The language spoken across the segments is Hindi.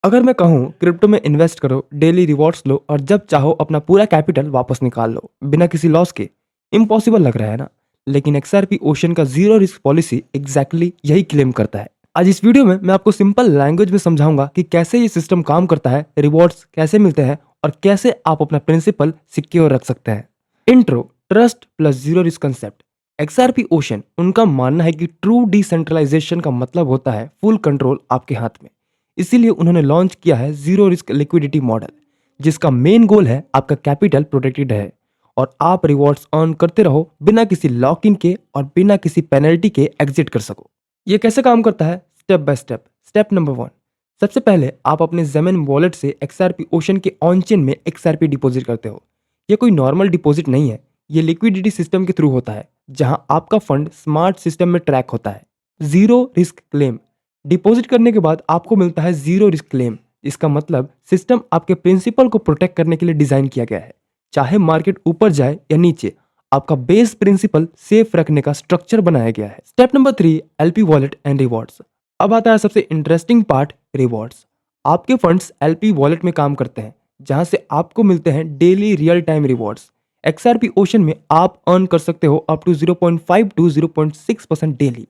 अगर मैं कहूँ क्रिप्टो में इन्वेस्ट करो, डेली रिवॉर्ड्स लो और जब चाहो अपना पूरा कैपिटल वापस निकाल लो बिना किसी लॉस के, इम्पॉसिबल लग रहा है ना? लेकिन एक्सआरपी ओशन का जीरो रिस्क पॉलिसी एग्जैक्टली यही क्लेम करता है। आज इस वीडियो में मैं आपको सिंपल लैंग्वेज में समझाऊंगा कि कैसे ये सिस्टम काम करता है, रिवॉर्ड्स कैसे मिलते हैं और कैसे आप अपना प्रिंसिपल सिक्योर रख सकते हैं। Intro, trust plus zero risk concept. XRP ocean उनका मानना है कि ट्रू डिसेंट्रलाइजेशन का मतलब होता है फुल कंट्रोल आपके हाथ में। इसीलिए उन्होंने लॉन्च किया है जीरो रिस्क लिक्विडिटी मॉडल, जिसका मेन गोल है आपका कैपिटल प्रोटेक्टेड है और आप रिवॉर्ड्स अर्न करते रहो बिना किसी लॉक इन के और बिना किसी पेनल्टी के एग्जिट कर सको। ये कैसे काम करता है? Step by step. Step number 1, सबसे पहले आप अपने जेमेन वॉलेट से एक्सआरपी ओशन के ऑन चेन में एक्सआरपी डिपॉजिट करते हो। ये कोई नॉर्मल डिपॉजिट नहीं है, ये लिक्विडिटी सिस्टम के थ्रू होता है जहां आपका फंड स्मार्ट सिस्टम में ट्रैक होता है। जीरो रिस्क क्लेम, डिपॉजिट करने के बाद आपको मिलता है जीरो रिस्क क्लेम। इसका मतलब सिस्टम आपके प्रिंसिपल को प्रोटेक्ट करने के लिए डिजाइन किया गया है। चाहे मार्केट ऊपर जाए या नीचे, आपका बेस प्रिंसिपल सेफ रखने का स्ट्रक्चर बनाया गया है। Step number 3, LP wallet and rewards. अब आता है सबसे इंटरेस्टिंग पार्ट, रिवॉर्ड्स। आपके फंड्स एलपी वॉलेट में काम करते हैं, जहां से आपको मिलते हैं daily real time rewards. XRP Ocean में आप अर्न कर सकते हो up to 0.5 to 0.6% daily.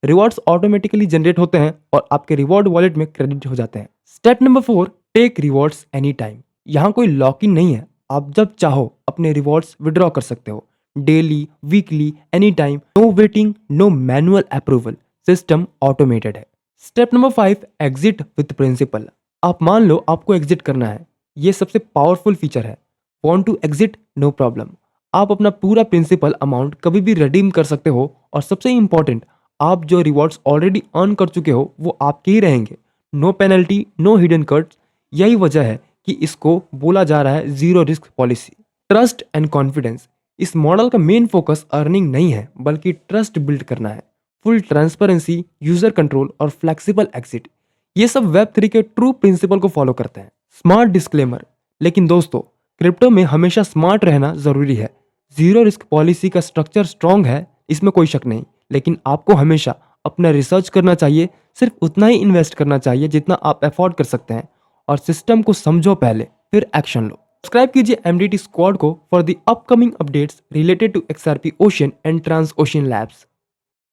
Rewards automatically generate होते हैं और आपके रिवॉर्ड वॉलेट में क्रेडिट हो जाते हैं। Step number 4, take rewards any time. यहाँ कोई लॉक इन नहीं है, आप जब चाहो अपने रिवॉर्ड्स विड्रॉ कर सकते हो, daily, weekly, any time. No waiting, no manual approval, system automated है। Step number 5, exit with principal. आप मान लो आपको एग्जिट करना है, ये सबसे पावरफुल फीचर है। Want to exit, no problem. आप अपना पूरा प्रिंसिपल अमाउंट कभी भी रिडीम कर सकते हो और सबसे इंपॉर्टेंट, आप जो रिवॉर्ड्स ऑलरेडी अर्न कर चुके हो वो आपके ही रहेंगे। No penalty, no hidden cuts. यही वजह है कि इसको बोला जा रहा है zero risk policy. Trust and confidence, इस मॉडल का मेन फोकस अर्निंग नहीं है बल्कि ट्रस्ट बिल्ड करना है। फुल ट्रांसपेरेंसी, यूजर कंट्रोल और फ्लेक्सिबल एग्जिट, ये सब वेब 3 के ट्रू प्रिंसिपल को फॉलो करते हैं। स्मार्ट डिस्क्लेमर, लेकिन दोस्तों क्रिप्टो में हमेशा स्मार्ट रहना जरूरी है। जीरो रिस्क पॉलिसी का स्ट्रक्चर स्ट्रांग है, इसमें कोई शक नहीं, लेकिन आपको हमेशा अपना रिसर्च करना चाहिए। सिर्फ उतना ही इन्वेस्ट करना चाहिए जितना आप अफोर्ड कर सकते हैं और सिस्टम को समझो पहले, फिर एक्शन लो। सब्सक्राइब कीजिए एमडीटी स्क्वाड को for the upcoming updates related to XRP Ocean and Trans Ocean labs.